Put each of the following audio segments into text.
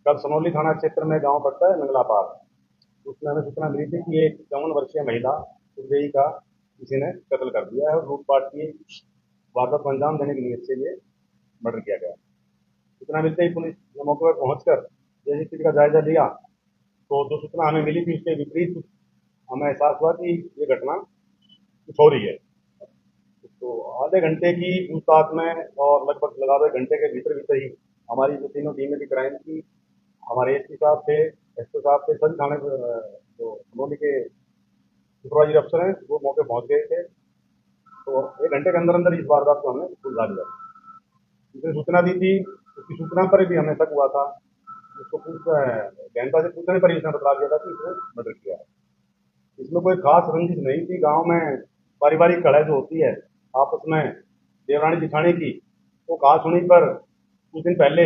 कल सनौली थाना क्षेत्र में गांव पड़ता है मंगलापार। उसमें हमें सूचना मिली थी कि एक 54 वर्षीय महिला सुरदेई का किसी ने कत्ल कर दिया है और लूटपाट की वारदात को अंजाम देने की नीयत से ये मर्डर किया गया। सूचना मिलते ही पुलिस ने मौके पर पहुंचकर जैसे स्थिति का जायजा लिया तो जो सूचना हमें मिली थी उसके विपरीत हमें एहसास हुआ कि ये घटना कुछ हो रही है। तो आधे घंटे की पूछताछ में और लगभग लगा दो 1 घंटे के भीतर भीतर ही हमारी जो तीनों टीमें थी क्राइम की, हमारे एसपी साहब थे, एसपी साहब थे, सभी थाने जो सनौली के सुपरवाइजर अफसर हैं वो मौके पहुंच गए थे। तो 1 घंटे के अंदर अंदर इस वारदात को हमने सुलझा लिया। जिसने सूचना दी थी उसकी सूचना पर भी हमें शक हुआ था। उसको गहनता से पूछने पर ही उसने बता दिया था कि इसने मर्डर किया है। इसमें कोई खास रंजिश नहीं थी। गांव में पारिवारिक कलह जो होती है आपस में देवरानी जिठानी की, वो कहा सुनी पर कुछ दिन पहले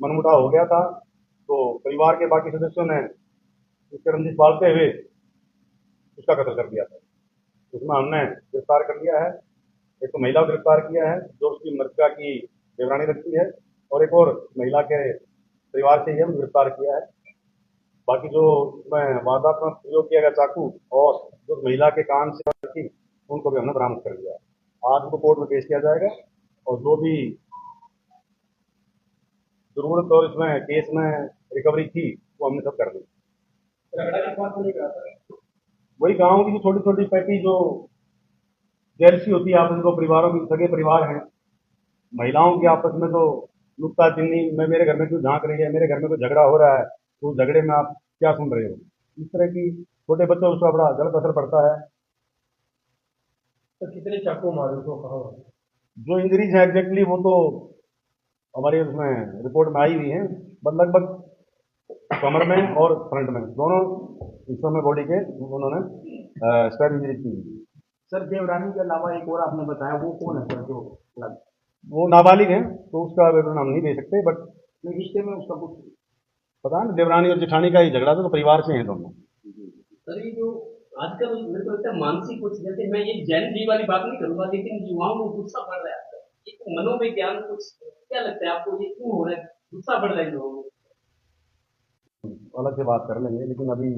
मनमुटाव हो गया था। तो परिवार के बाकी सदस्यों ने उसके रंजिश पालते हुए उसका कत्ल कर दिया था। उसमें हमने गिरफ्तार कर लिया है। एक तो महिला को गिरफ्तार किया है जो उसकी मृतका की देवरानी लगती है, और एक और महिला के परिवार से ही हम गिरफ्तार किया है। बाकी जो इसमें वारदात में प्रयोग किया गया चाकू और जो महिला के कान से थी उनको भी हमने बरामद कर लिया है। आज उनको कोर्ट में पेश किया जाएगा और जो भी जरूरत और इसमें केस में रिकवरी थी वो हमने सब कर दी। वही गाँव की जो छोटी छोटी पैटी जो जेलसी होती है आपस में, जो परिवारों की सगे परिवार हैं, महिलाओं की आपस में जो नुकता चिन्नी, मैं मेरे घर में क्यों झांक रही है, मेरे घर में कोई झगड़ा हो रहा है तो उस झगड़े में आप क्या सुन रहे हो, इस तरह की छोटे बच्चों उसका बड़ा गलत असर पड़ता है। तो कितने चाकू मारे उसको कहा? जो इंजरीज है एग्जैक्टली वो तो हमारे उसमें रिपोर्ट में आई हुई है, बस लगभग कमर में और फ्रंट में दोनों हिस्सों में बॉडी के उन्होंने स्क्वायर इंजरी की। सर देवरानी के अलावा एक और आपने बताया, वो कौन है सर जो लग वो नाबालिग है तो उसका विवरण हम नहीं दे सकते, बट रिश्ते में उसका कुछ? पता है ना, देवरानी और जेठानी का ही झगड़ा था तो परिवार से हैं दोनों। सर ये जो आजकल मेरे को लगता है मानसिक कुछ, जैसे मैं ये जैन जी वाली बात नहीं करूंगा, लेकिन युवाओं में गुस्सा बढ़ रहा है, एक मनोविज्ञान कुछ, क्या लगता है आपको ये क्यों हो रहा है, गुस्सा बढ़ रहा है लोगों में? अलग से बात कर लेंगे, लेकिन अभी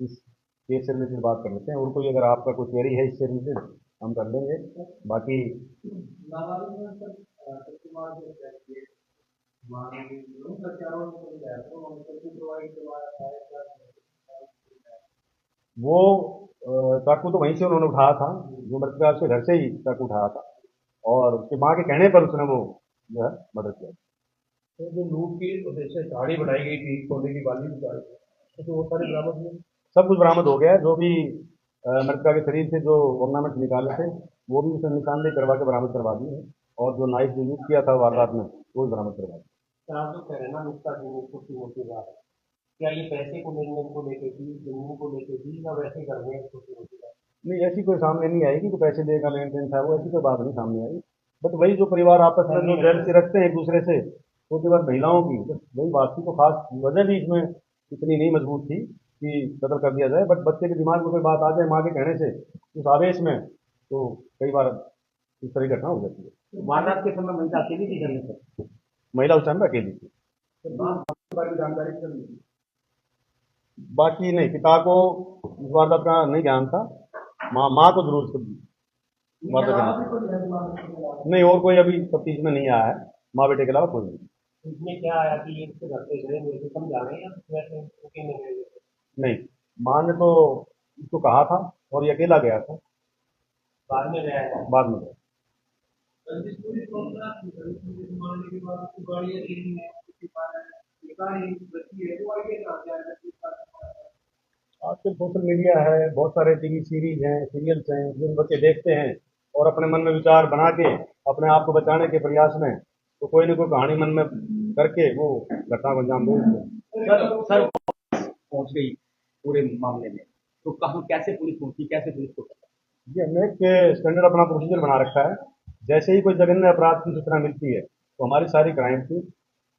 इस केस से रिलेटेड बात कर लेते हैं, और कोई अगर आपका कोई क्वेरी है इससे रिलेटेड हम कर लेंगे। बाकी नाबालिग में सर कुमार जो है मान सरकारों ने कोई है तो उनको प्रोवाइड करवाया है। वो चाकू तो वहीं से उन्होंने उठाया था, जो मृतका उसके घर से ही चाकू उठाया था, और उसकी माँ के कहने पर उसने वो जो है मर्डर किया। तो जो लूट की उद्देश्य से गाड़ी बढ़ाई गई थी, सोने की वाली भी गाड़ी, तो वो सारे बरामद हुए? सब कुछ बरामद हो गया है। जो भी मृतका के शरीर से जो ऑर्नामेंट निकाले थे वो भी उसने निशानदेही करवा के बरामद करवा दिए हैं, और जो नाइफ जो यूज किया था वारदात में वो भी बरामद करवा दिया। सर आप जो कह रहे हैं ना नुकता देने छोटी मोटी बात, क्या ये पैसे को लेने को लेके थी, जमीन को लेके थी, या वैसे करने छोटी मोटी बात? नहीं, ऐसी कोई सामने नहीं आएगी कि पैसे देगा लेन देन था, वो ऐसी कोई बात नहीं सामने आई। बट वही जो परिवार आपस में जो जेलसी रखते हैं एक दूसरे से, वो केवल महिलाओं की, बस वही बात थी। तो खास वजह भी इसमें इतनी नहीं मजबूत थी कि कत्ल कर दिया जाए, बट बच्चे के दिमाग में कोई बात आ जाए माँ के कहने से उस आवेश में, तो कई बार इस तरह की घटना हो जाती है। वारदात के समय महिला अकेली थी घर में सर? महिला उस टाइम पे अकेली थी। तो बात के बारे में जानकारी कर ली? बाकी नहीं, पिता को इस वारदात का नहीं ज्ञान था, माँ को जरूर वारदात ज्ञान। नहीं, और कोई अभी तफ्तीश में नहीं आया है, माँ बेटे के अलावा कोई नहीं। इसमें क्या आया कि ये इसके घर पे गए, मेरे को समझा रहे हैं या वैसे रुके नहीं गए? नहीं, माँ ने तो इसको कहा था और ये अकेला गया था, बाद में गया है? बाद में गया। जिस पूरी प्रॉब्लम मारने के बाद उसको गाड़ी अकेली है, उसके बाद ये गाड़ी बची है, वो आगे कहाँ जाएगा? आजकल सोशल मीडिया है, बहुत सारे टीवी सीरीज हैं, सीरियल्स हैं, जिन बच्चे देखते हैं और अपने मन में विचार बना के अपने आप को बचाने के प्रयास में तो कोई ना कोई कहानी मन में करके वो घटना को अंजाम दे देते हैं। सर पहुंच गई पूरे मामले में, तो कहाँ कैसे पुलिस पहुंची, कैसे पुलिस को पता? जी, हमने एक स्टैंडर्ड अपना प्रोसीजर बना रखा है। जैसे ही कोई जघन्य अपराध की सूचना मिलती है तो हमारी सारी क्राइम की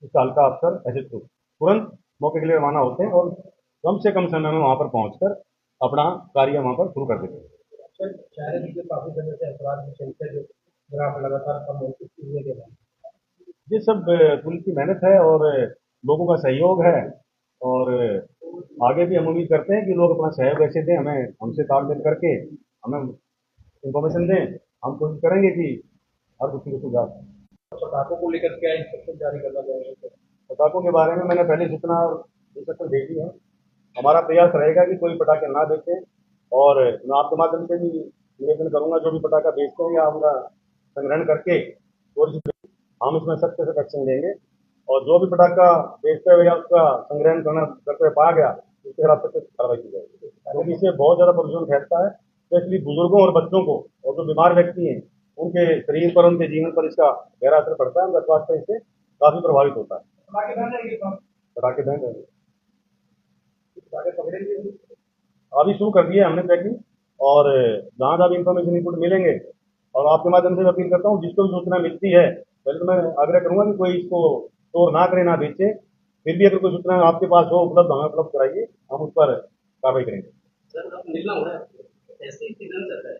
उसका हल्का अफसर एसएचओ तुरंत मौके के लिए रवाना होते हैं और कम से कम समय में वहां पर पहुंचकर अपना कार्य वहां पर शुरू कर देते हैं। सर शहर में जो काफी समय से अपराध में संख्या जो ग्राफ लगातार कम होती है, ये सब पुलिस की मेहनत है, और लोगों का सहयोग है और आगे भी हम उम्मीद करते हैं कि लोग अपना सहयोग ऐसे दें, हमें हमसे तालमेल करके हमें इंफॉर्मेशन दें। हम कोशिश करेंगे कि हर किसी को सुझाव दें। पटाखों को लेकर क्या इंस्ट्रक्शन जारी करना चाहेंगे? पटाखों के बारे में मैंने पहले सूचना इंस्ट्रक्शन दे दी है। हमारा प्रयास रहेगा कि कोई पटाखे ना बेचें और मैं आपके माध्यम से भी निवेदन करूंगा, जो भी पटाखा बेचते हैं या उनका संग्रहण करके और हम इसमें सख्त से एक्शन लेंगे और जो भी पटाखा बेचते हुए या उसका संग्रहण करते हुए पाया गया उसके खिलाफ सख्त कार्रवाई की जाएगी, क्योंकि इससे बहुत ज्यादा प्रदूषण फैलता है, स्पेशली बुजुर्गों और बच्चों को और जो बीमार व्यक्ति हैं उनके शरीर पर, उनके जीवन पर इसका गहरा असर पड़ता है, उनका स्वास्थ्य इससे काफी प्रभावित होता है। पटाखे बंद रहेंगे, अभी शुरू कर दिया हमने पैकिंग और जहां जहां भी इंफॉर्मेशन इनपुट मिलेंगे और आपके माध्यम से मैं अपील करता हूँ, जिसको भी सूचना मिलती है पहले तो मैं आग्रह करूंगा कि कोई इसको स्टोर ना करे, ना बेचे। फिर भी अगर कोई सूचना आपके पास हो उपलब्ध, हमें उपलब्ध कराइए, हम उस पर कार्रवाई करेंगे। सर अब मिलना हो रहा है, ऐसे ही सीजन चल रहा है,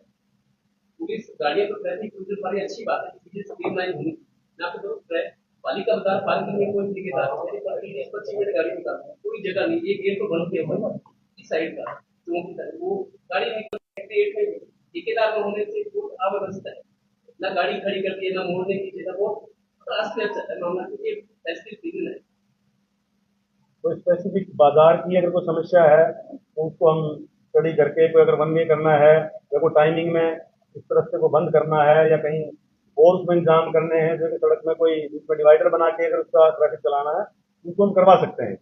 पुलिस गाड़ियों पर ट्रैफिक पुलिस वाली अच्छी बात है, चीजें स्ट्रीमलाइन होनी ना तो पालिका बता पार्किंग में कोई ठेकेदार मेरे पर 20-25 मिनट गाड़ी निकालता है, कोई जगह नहीं, एक गेट तो बंद किया हुआ है इस साइड का चौक की तरफ, वो गाड़ी निकलती है में ठेकेदार में होने से वो अव्यवस्था है, ना गाड़ी खड़ी करती है ना मोड़ने की जगह, वो रास्ते अच्छा है मामला, क्योंकि फेस्टिव सीजन है। तो स्पेसिफिक बाजार की अगर कोई समस्या है तो उसको हम स्टडी करके, कोई अगर वन वे करना है या कोई टाइमिंग में इस रास्ते को बंद करना है या कहीं और उसमें इंतजाम करने हैं, जैसे सड़क में कोई उसमें डिवाइडर बना के अगर उसका ट्रैफिक चलाना है, उसको हम करवा सकते हैं।